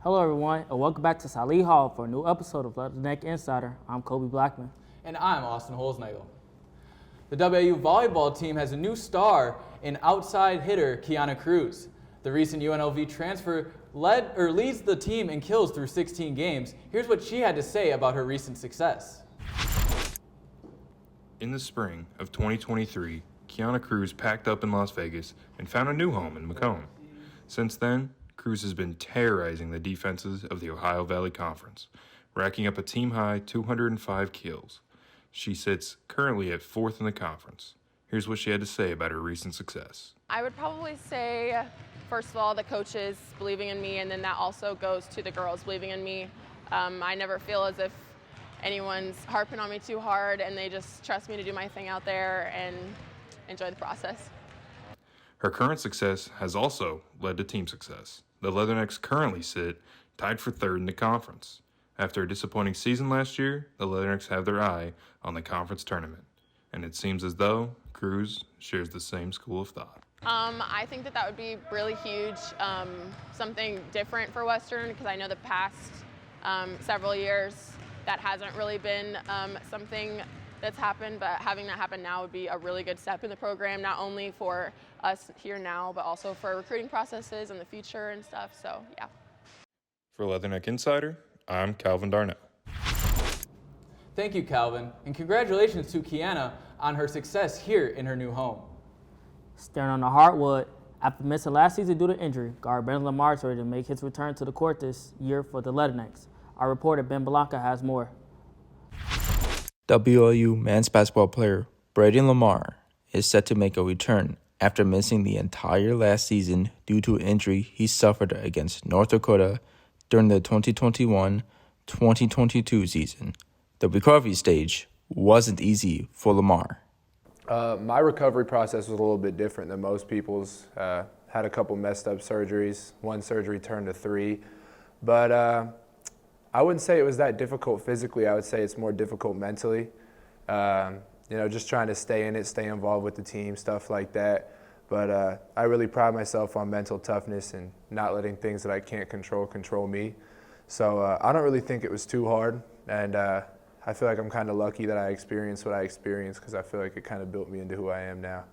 Hello everyone, and welcome back to Salih Hall for a new episode of Leatherneck Insider. I'm Kobe Blackman. And I'm Austin Holznagel. The WIU volleyball team has a new star in outside hitter Kiana Cruz. The recent UNLV transfer leads the team in kills through 16 games. Here's what she had to say about her recent success. In the spring of 2023, Kiana Cruz packed up in Las Vegas and found a new home in Macomb. Since then, Cruz has been terrorizing the defenses of the Ohio Valley Conference, racking up a team-high 205 kills. She sits currently at 4th in the conference. Here's what she had to say about her recent success. I would probably say, first of all, the coaches believing in me, and then that also goes to the girls believing in me. I never feel as if anyone's harping on me too hard, and they just trust me to do my thing out there and enjoy the process. Her current success has also led to team success. The Leathernecks currently sit tied for 3rd in the conference. After a disappointing season last year, the Leathernecks have their eye on the conference tournament, and it seems as though Cruz shares the same school of thought. I think that would be really huge, something different for Western, because I know the past several years that hasn't really been something that's happened, but having that happen now would be a really good step in the program, not only for us here now, but also for recruiting processes in the future and stuff, so yeah. For Leatherneck Insider, I'm Calvin Darnell. Thank you, Calvin, and congratulations to Kiana on her success here in her new home. Staring on the hardwood, after missing last season due to injury, guard Ben Lamar is ready to make his return to the court this year for the Leathernecks. Our reporter Ben Blanca has more. WIU men's basketball player Braden Lamar is set to make a return after missing the entire last season due to an injury he suffered against North Dakota during the 2021-2022 season. The recovery stage wasn't easy for Lamar. My recovery process was a little bit different than most people's. Had a couple messed up surgeries. One surgery turned to 3. But I wouldn't say it was that difficult physically. I would say it's more difficult mentally. Just trying to stay in it, stay involved with the team, stuff like that. But I really pride myself on mental toughness and not letting things that I can't control me. So I don't really think it was too hard. And I feel like I'm kind of lucky that I experienced what I experienced, because I feel like it kind of built me into who I am now.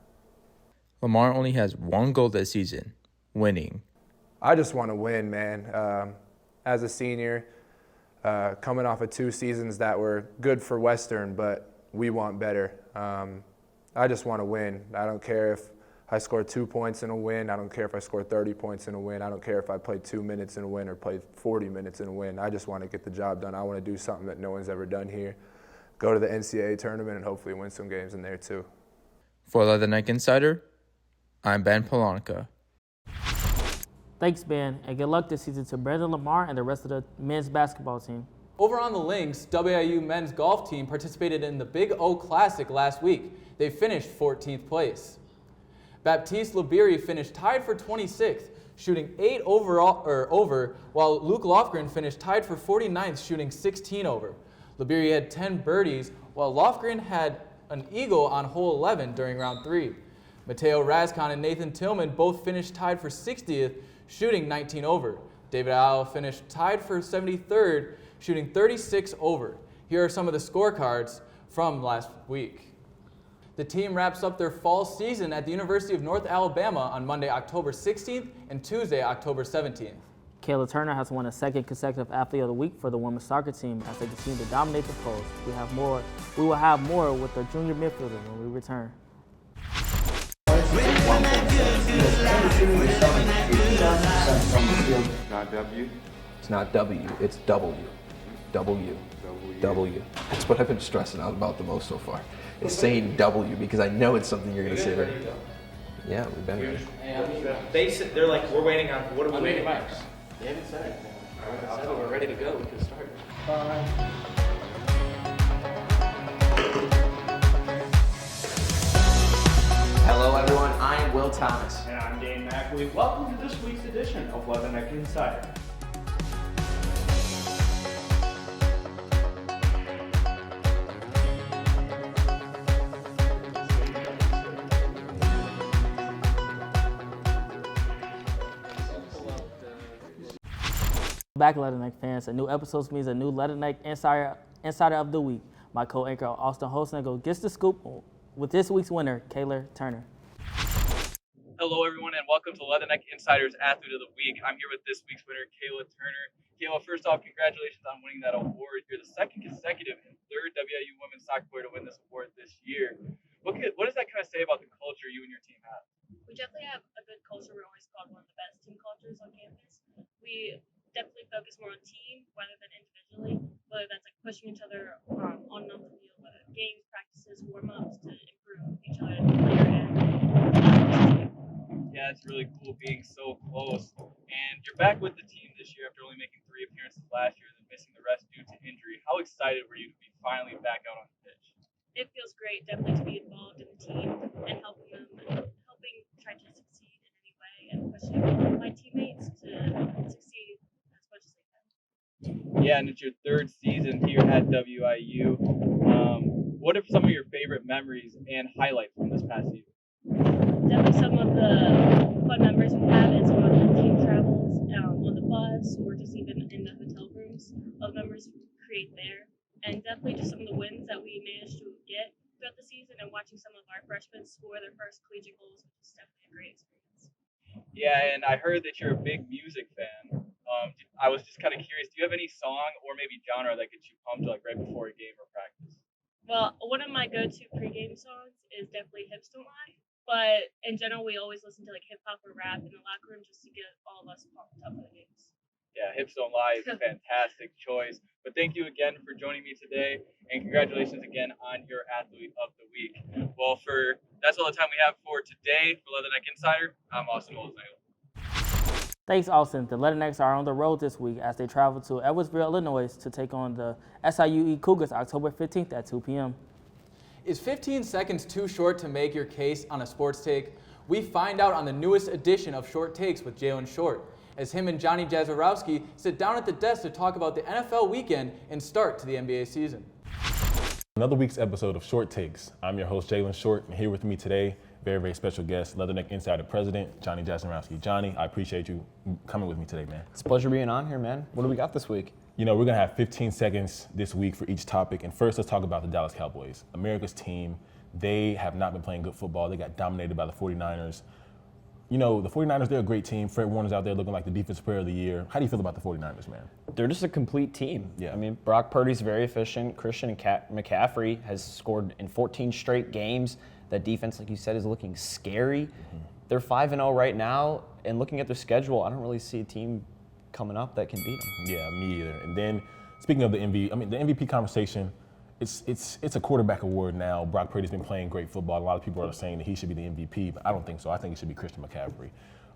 Lamar only has one goal this season, winning. I just want to win, man. As a senior, coming off of 2 seasons that were good for Western, but we want better. I just want to win. I don't care if I score 2 points in a win. I don't care if I score 30 points in a win. I don't care if I play 2 minutes in a win or play 40 minutes in a win. I just want to get the job done. I want to do something that no one's ever done here. Go to the NCAA tournament and hopefully win some games in there too. For Leatherneck Insider, I'm Ben Polanka. Thanks, Ben, and good luck this season to Brandon Lamar and the rest of the men's basketball team. Over on the links, WIU men's golf team participated in the Big O Classic last week. They finished 14th place. Baptiste Labiri finished tied for 26th, shooting 8 over, while Luke Lofgren finished tied for 49th, shooting 16 over. Labiri had 10 birdies, while Lofgren had an eagle on hole 11 during round 3. Mateo Razcon and Nathan Tillman both finished tied for 60th, shooting 19 over. David Al finished tied for 73rd, shooting 36 over. Here are some of the scorecards from last week. The team wraps up their fall season at the University of North Alabama on Monday, October 16th and Tuesday, October 17th. Kayla Turner has won a 2nd consecutive Athlete of the Week for the women's soccer team as they continue to dominate the polls. We will have more with the junior midfielder when we return. Not W. It's not W, it's W. W. W. That's what I've been stressing out about the most so far. It's saying W because I know it's something you're going to say. Right? Yeah, we've been ready. They're like, we're waiting on, what are we waiting on? They haven't said anything. So we're ready to go. We can start. Hello everyone, I am Will Thomas. And I'm Dane Mackley. Welcome to this week's edition of Leatherneck Insider. Back, Leatherneck fans. A new episode means a new Leatherneck Insider of the Week. My co-anchor Austin Holsnagle gets the scoop with this week's winner, Kayla Turner. Hello, everyone, and welcome to Leatherneck Insider's Athlete of the Week. I'm here with this week's winner, Kayla Turner. Kayla, first off, congratulations on winning that award. You're the second consecutive and third WIU women's soccer player to win this award this year. What does that kind of say about the culture you and your team have? We definitely have a good culture. We're always called one of the best team cultures on campus. We definitely focus more on team rather than individually, whether that's like pushing each other on and off the field, whether games, practices, warm-ups to improve each other as a player and Yeah, it's really cool being so close. And you're back with the team this year after only making 3 appearances last year and missing the rest due to injury. How excited were you to be finally back out on the pitch? it feels great definitely to be involved in the team and helping try to succeed in any way and pushing my teammates to succeed as much as they can. Yeah, and it's your 3rd season here at WIU. What are some of your favorite memories and highlights from this past season? Definitely some of the fun memories we have is on the team travels on the bus or just even in the hotel rooms. Of memories we create there. And definitely just some of the wins that we managed to get throughout the season and watching some of our freshmen score their first collegiate goals, which is definitely a great experience. Yeah, and I heard that you're a big music fan. I was just kind of curious, do you have any song or maybe genre that gets you pumped like right before a game or practice? Well, one of my go-to pregame songs is definitely Hips Don't Lie. But in general, we always listen to like hip hop or rap in the locker room just to get all of us pumped up for the games. Yeah, Hips Don't Lie is a fantastic choice. But thank you again for joining me today, and congratulations again on your Athlete of the Week. Well, that's all the time we have for today for Leatherneck Insider. I'm Austin Holsnagle. Thanks, Austin. The Leathernecks are on the road this week as they travel to Edwardsville, Illinois to take on the SIUE Cougars October 15th at 2 p.m. Is 15 seconds too short to make your case on a sports take? We find out on the newest edition of Short Takes with Jalen Short, as him and Johnny Jazarowski sit down at the desk to talk about the NFL weekend and start to the NBA season. Another week's episode of Short Takes. I'm your host, Jalen Short, and here with me today, very, very special guest, Leatherneck Insider President, Johnny Jazarowski. Johnny, I appreciate you coming with me today, man. It's a pleasure being on here, man. What do we got this week? You know, we're going to have 15 seconds this week for each topic. And first, let's talk about the Dallas Cowboys, America's team. They have not been playing good football. They got dominated by the 49ers. You know, the 49ers, they're a great team. Fred Warner's out there looking like the defensive player of the year. How do you feel about the 49ers, man? They're just a complete team. Yeah. I mean, Brock Purdy's very efficient. Christian McCaffrey has scored in 14 straight games. That defense, like you said, is looking scary. Mm-hmm. They're 5-0 right now. And looking at their schedule, I don't really see a team coming up that can beat them. Yeah, me either. And then, speaking of the MVP conversation, it's a quarterback award now. Brock Purdy's been playing great football. A lot of people are saying that he should be the MVP, but I don't think so. I think it should be Christian McCaffrey.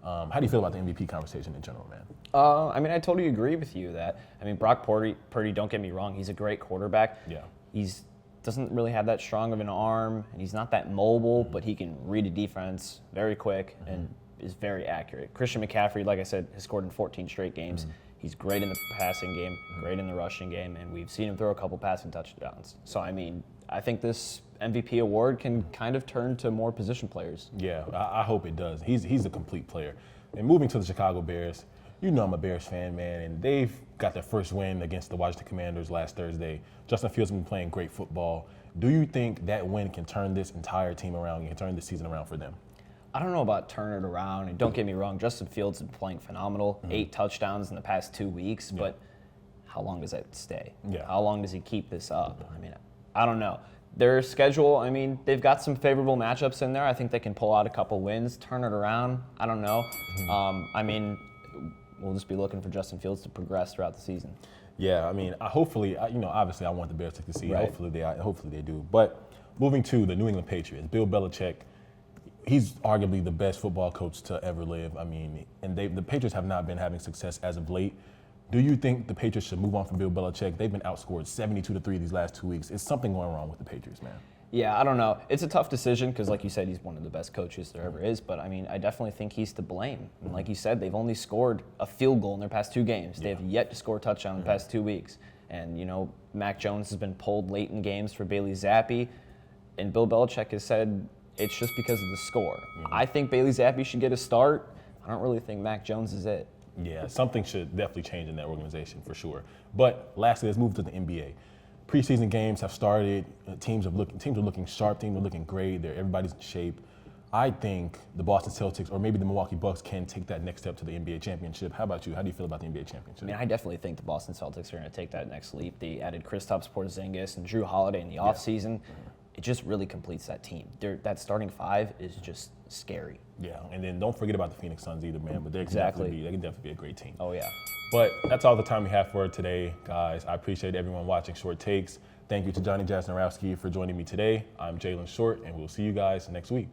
How do you feel about the MVP conversation in general, man? I mean, I totally agree with you that. I mean, Brock Purdy, don't get me wrong, he's a great quarterback. Yeah. He's doesn't really have that strong of an arm, and he's not that mobile, but he can read a defense very quick and is very accurate. Christian McCaffrey, like I said, has scored in 14 straight games. He's great in the passing game, great in the rushing game, and we've seen him throw a couple passing touchdowns. So, I mean, I think this MVP award can kind of turn to more position players. Yeah, I hope it does. He's a complete player. And moving to the Chicago Bears, you know I'm a Bears fan, man, and they've got their first win against the Washington Commanders last Thursday. Justin Fields has been playing great football. Do you think that win can turn this entire team around and can turn this season around for them? I don't know about turn it around, and don't get me wrong, Justin Fields has been playing phenomenal, 8 touchdowns in the past 2 weeks, but how long does that stay? Yeah. How long does he keep this up? I mean, I don't know. Their schedule, I mean, they've got some favorable matchups in there. I think they can pull out a couple wins, turn it around. I don't know. I mean, we'll just be looking for Justin Fields to progress throughout the season. Yeah, I mean, hopefully, obviously I want the Bears to succeed. Right. Hopefully they do. But moving to the New England Patriots, Bill Belichick, he's arguably the best football coach to ever live. I mean, and the Patriots have not been having success as of late. Do you think the Patriots should move on from Bill Belichick? They've been outscored 72-3 these last 2 weeks. Is something going wrong with the Patriots, man? Yeah, I don't know. It's a tough decision because, like you said, he's one of the best coaches there ever is. But, I mean, I definitely think he's to blame. And like you said, they've only scored a field goal in their past 2 games. They have yet to score a touchdown in the past 2 weeks. And, you know, Mac Jones has been pulled late in games for Bailey Zappi. And Bill Belichick has said it's just because of the score. I think Bailey Zappi should get a start. I don't really think Mac Jones is it. Yeah, something should definitely change in that organization for sure. But lastly, let's move to the NBA. Preseason games have started. Teams are looking sharp. Teams are looking great. Everybody's in shape. I think the Boston Celtics or maybe the Milwaukee Bucks can take that next step to the NBA championship. How about you? How do you feel about the NBA championship? I mean, I definitely think the Boston Celtics are going to take that next leap. They added Kristaps Porzingis and Drew Holiday in the offseason. It just really completes that team. That starting five is just scary. Yeah, and then don't forget about the Phoenix Suns either, man. But they can definitely be a great team. Oh, yeah. But that's all the time we have for today, guys. I appreciate everyone watching Short Takes. Thank you to Johnny Jasnarowski for joining me today. I'm Jalen Short, and we'll see you guys next week.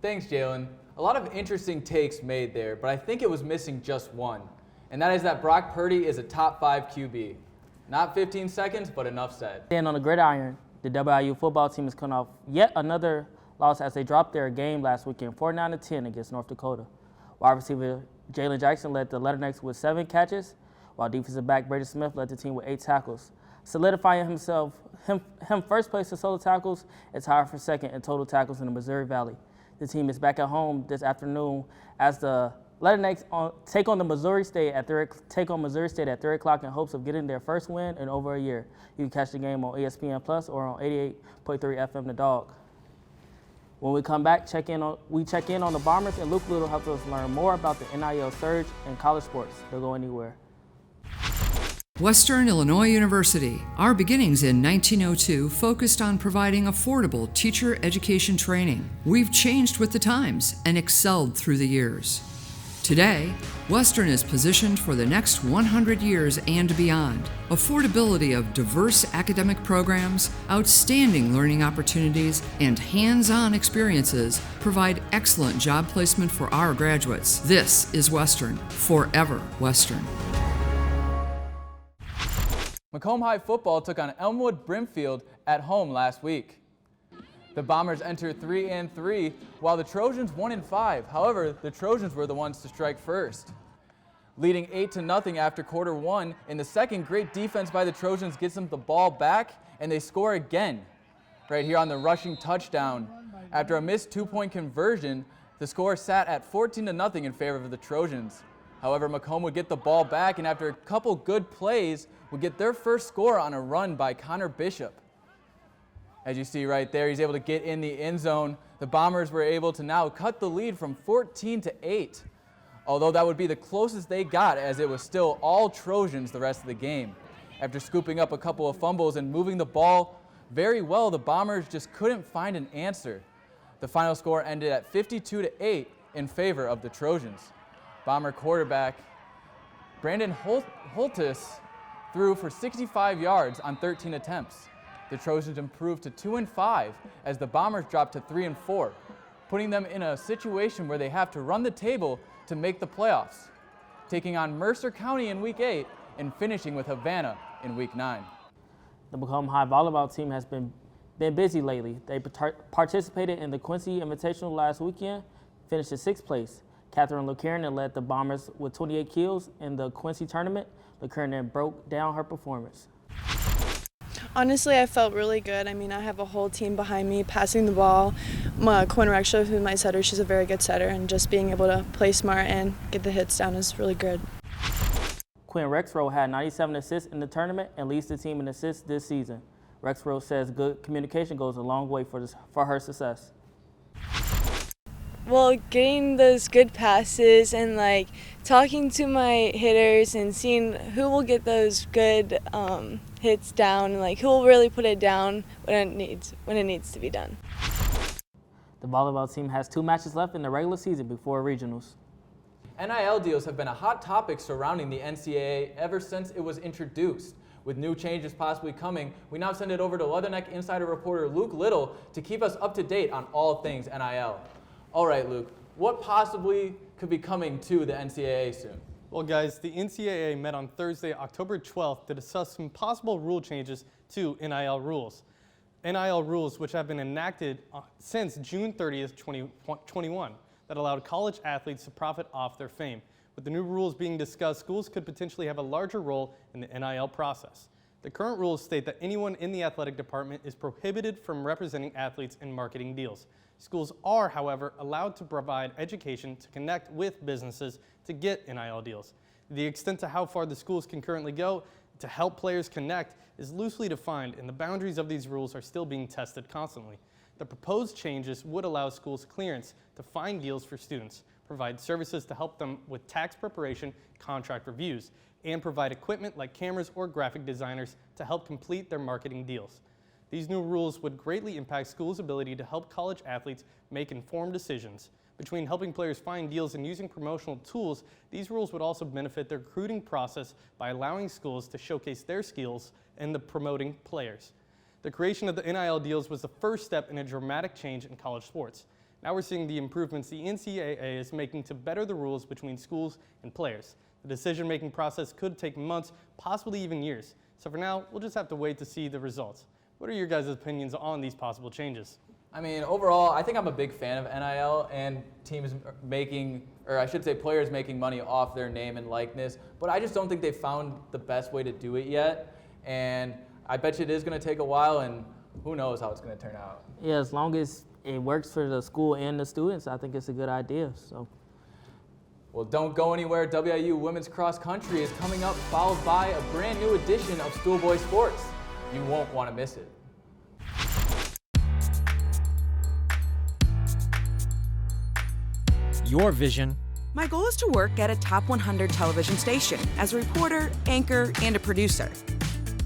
Thanks, Jalen. A lot of interesting takes made there, but I think it was missing just one, and that is that Brock Purdy is a top 5 QB. Not 15 seconds, but enough said. Staying on the gridiron, the WIU football team is coming off yet another loss as they dropped their game last weekend, 49-10 against North Dakota. Wide receiver Jalen Jackson led the Leathernecks with 7 catches, while defensive back Brady Smith led the team with 8 tackles, solidifying him first place in solo tackles and tied for second in total tackles in the Missouri Valley. The team is back at home this afternoon as the Leathernecks take on Missouri State at 3 o'clock in hopes of getting their first win in over a year. You can catch the game on ESPN Plus or on 88.3 FM The Dog. When we come back, we check in on the Bombers, and Luke Little helps us learn more about the NIL surge in college sports. Don't go anywhere. Western Illinois University. Our beginnings in 1902 focused on providing affordable teacher education training. We've changed with the times and excelled through the years. Today, Western is positioned for the next 100 years and beyond. Affordability of diverse academic programs, outstanding learning opportunities, and hands-on experiences provide excellent job placement for our graduates. This is Western, forever Western. Macomb High football took on Elmwood Brimfield at home last week. The Bombers entered 3-3, while the Trojans 1-5. However, the Trojans were the ones to strike first. Leading 8-0 after quarter one, in the second, great defense by the Trojans gets them the ball back, and they score again. Right here on the rushing touchdown. After a missed 2-point conversion, the score sat at 14-0 in favor of the Trojans. However, Macomb would get the ball back, and after a couple good plays, would get their first score on a run by Connor Bishop. As you see right there, he's able to get in the end zone. The Bombers were able to now cut the lead from 14-8, although that would be the closest they got, as it was still all Trojans the rest of the game. After scooping up a couple of fumbles and moving the ball very well, the Bombers just couldn't find an answer. The final score ended at 52-8 in favor of the Trojans. Bomber quarterback Brandon Holtis threw for 65 yards on 13 attempts. The Trojans improved to 2-5 as the Bombers dropped to 3-4, putting them in a situation where they have to run the table to make the playoffs, taking on Mercer County in Week 8 and finishing with Havana in Week 9. The Macomb High volleyball team has been busy lately. They participated in the Quincy Invitational last weekend, finished in 6th place. Catherine LeCarnon led the Bombers with 28 kills in the Quincy tournament. LeCarnon broke down her performance. Honestly, I felt really good. I mean, I have a whole team behind me passing the ball. Quinn Rexha, who's my setter, she's a very good setter, and just being able to play smart and get the hits down is really good. Quinn Rexrow had 97 assists in the tournament and leads the team in assists this season. Rexrow says good communication goes a long way for her success. Well, getting those good passes and talking to my hitters and seeing who will get those good hits down, who will really put it down when it needs to be done. The volleyball team has 2 matches left in the regular season before regionals. NIL deals have been a hot topic surrounding the NCAA ever since it was introduced. With new changes possibly coming, we now send it over to Leatherneck insider reporter Luke Little to keep us up to date on all things NIL. All right, Luke, what possibly could be coming to the NCAA soon? Well, guys, the NCAA met on Thursday, October 12th to discuss some possible rule changes to NIL rules. NIL rules which have been enacted since June 30th, 2021 that allowed college athletes to profit off their fame. With the new rules being discussed, schools could potentially have a larger role in the NIL process. The current rules state that anyone in the athletic department is prohibited from representing athletes in marketing deals. Schools are, however, allowed to provide education to connect with businesses to get NIL deals. The extent to how far the schools can currently go to help players connect is loosely defined, and the boundaries of these rules are still being tested constantly. The proposed changes would allow schools clearance to find deals for students, provide services to help them with tax preparation, contract reviews, and provide equipment like cameras or graphic designers to help complete their marketing deals. These new rules would greatly impact schools' ability to help college athletes make informed decisions. Between helping players find deals and using promotional tools, these rules would also benefit the recruiting process by allowing schools to showcase their skills in the promoting players. The creation of the NIL deals was the first step in a dramatic change in college sports. Now we're seeing the improvements the NCAA is making to better the rules between schools and players. The decision-making process could take months, possibly even years. So for now, we'll just have to wait to see the results. What are your guys' opinions on these possible changes? I mean, overall, I think I'm a big fan of NIL and teams making, or I should say players making money off their name and likeness, but I just don't think they found the best way to do it yet. And I bet you it is going to take a while, and who knows how it's going to turn out. Yeah, as long as it works for the school and the students, I think it's a good idea. So. Well, don't go anywhere. WIU women's cross country is coming up, followed by a brand new edition of Schoolboy Sports. You won't want to miss it. Your vision. My goal is to work at a top 100 television station as a reporter, anchor, and a producer.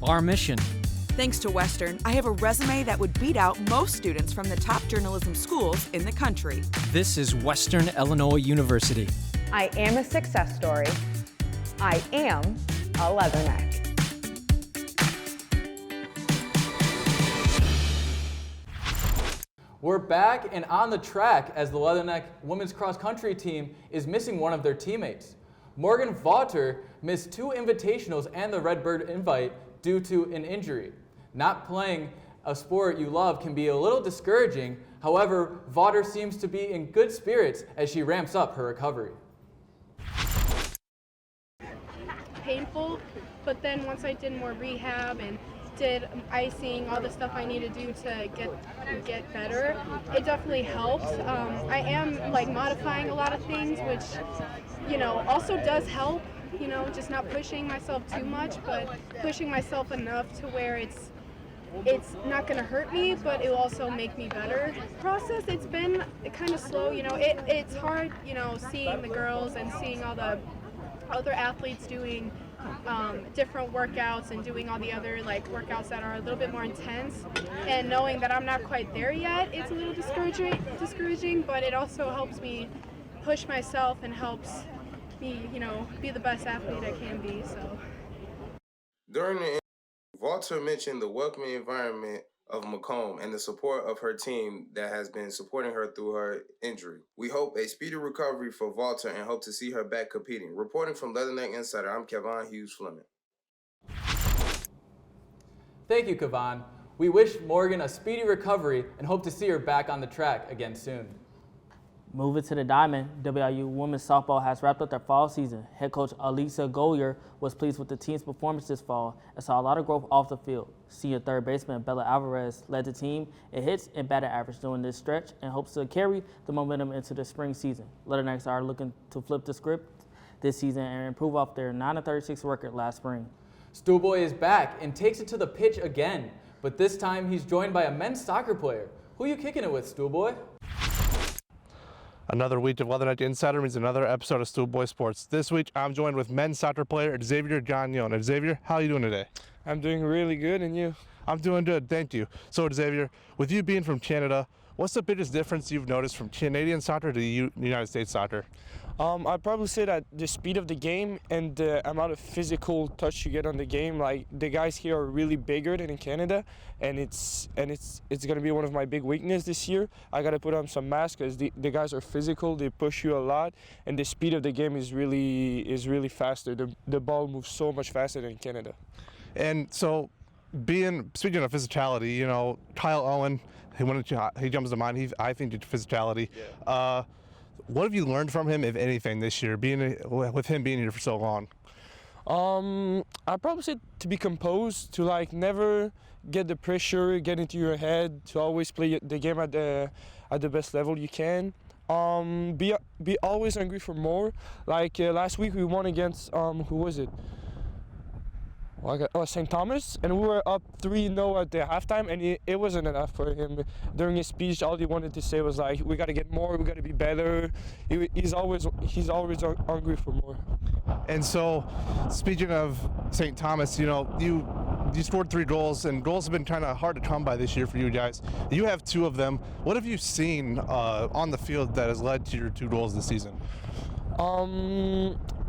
Our mission. Thanks to Western, I have a resume that would beat out most students from the top journalism schools in the country. This is Western Illinois University. I am a success story. I am a Leatherneck. We're back and on the track as the Leatherneck women's cross country team is missing one of their teammates. Morgan Vaughter missed 2 invitationals and the Redbird invite due to an injury. Not playing a sport you love can be a little discouraging. However, Vaughter seems to be in good spirits as she ramps up her recovery. Painful, but then once I did more rehab and did icing, all the stuff I need to do to get better, it definitely helps. I am modifying a lot of things, which also does help. Just not pushing myself too much, but pushing myself enough to where it's not going to hurt me, but it will also make me better. Process, it's been kind of slow. It's hard, seeing the girls and seeing all the other athletes doing different workouts and doing all the other workouts that are a little bit more intense, and knowing that I'm not quite there yet, it's a little discouraging, but it also helps me push myself and helps me, be the best athlete I can be. So during the interview, Vaughter mentioned the welcoming environment of Macomb and the support of her team that has been supporting her through her injury. We hope a speedy recovery for Vaughter and hope to see her back competing. Reporting from Leatherneck Insider, I'm Kevon Hughes Fleming. Thank you, Kevon. We wish Morgan a speedy recovery and hope to see her back on the track again soon. Moving to the Diamond, WIU women's softball has wrapped up their fall season. Head coach Alisa Goyer was pleased with the team's performance this fall and saw a lot of growth off the field. Senior third baseman Bella Alvarez led the team in hits and batting average during this stretch and hopes to carry the momentum into the spring season. Leathernecks are looking to flip the script this season and improve off their 9-36 record last spring. Stuhlboy is back and takes it to the pitch again, but this time he's joined by a men's soccer player. Who are you kicking it with, Stuhlboy? Another week of Leatherneck Insider means another episode of Schoolboy Sports. This week, I'm joined with men's soccer player Xavier Gagnon. Xavier, how are you doing today? I'm doing really good, and you? I'm doing good, thank you. So, Xavier, with you being from Canada, what's the biggest difference you've noticed from Canadian soccer to United States soccer? I'd probably say that the speed of the game and the amount of physical touch you get on the game, like the guys here are really bigger than in Canada, and it's gonna be one of my big weaknesses this year. I gotta put on some mass because the guys are physical, they push you a lot, and the speed of the game is really faster. The ball moves so much faster than in Canada. And so, speaking of physicality, Kyle Owen, he jumps to mind. I think physicality. Yeah. What have you learned from him, if anything, this year, with him being here for so long? I'd probably say to be composed, to never get the pressure get into your head, to always play the game at at the best level you can. Be always hungry for more. Like last week we won against who was it? St. Thomas, and we were up 3-0 at the halftime, and it wasn't enough for him. During his speech, all he wanted to say was like, "We got to get more. We got to be better." He's always hungry for more. And so, speaking of St. Thomas, you know, you scored 3 goals, and goals have been kind of hard to come by this year for you guys. You have 2 of them. What have you seen on the field that has led to your 2 goals this season?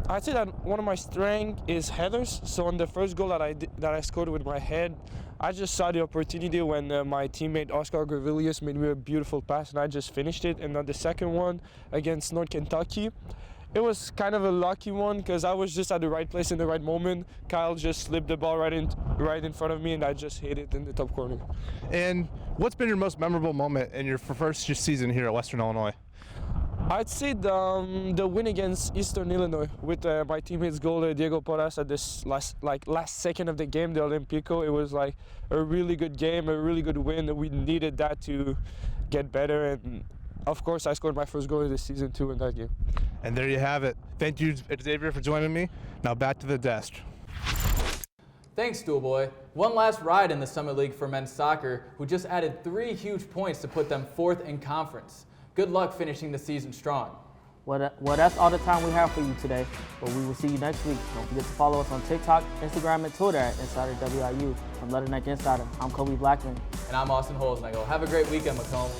I'd say that one of my strengths is headers. So on the first goal that I scored with my head, I just saw the opportunity when my teammate Oscar Gravilius made me a beautiful pass, and I just finished it. And on the second one against North Kentucky, it was kind of a lucky one because I was just at the right place in the right moment. Kyle just slipped the ball right in front of me, and I just hit it in the top corner. And what's been your most memorable moment in your first season here at Western Illinois? I'd say the win against Eastern Illinois with my teammate's goal, Diego Porras, at this last second of the game, the Olympico. It was like a really good game, a really good win. We needed that to get better, and of course, I scored my first goal of the season too in that game. And there you have it. Thank you, Xavier, for joining me. Now back to the desk. Thanks, Stoolboy. One last ride in the Summit League for men's soccer, who just added 3 huge points to put them 4th in conference. Good luck finishing the season strong. Well, that's all the time we have for you today, but we will see you next week. Don't forget to follow us on TikTok, Instagram, and Twitter at Insider WIU. From Leatherneck Insider, I'm Kobe Blackman. And I'm Austin Holznagle. Have a great weekend, Macomb.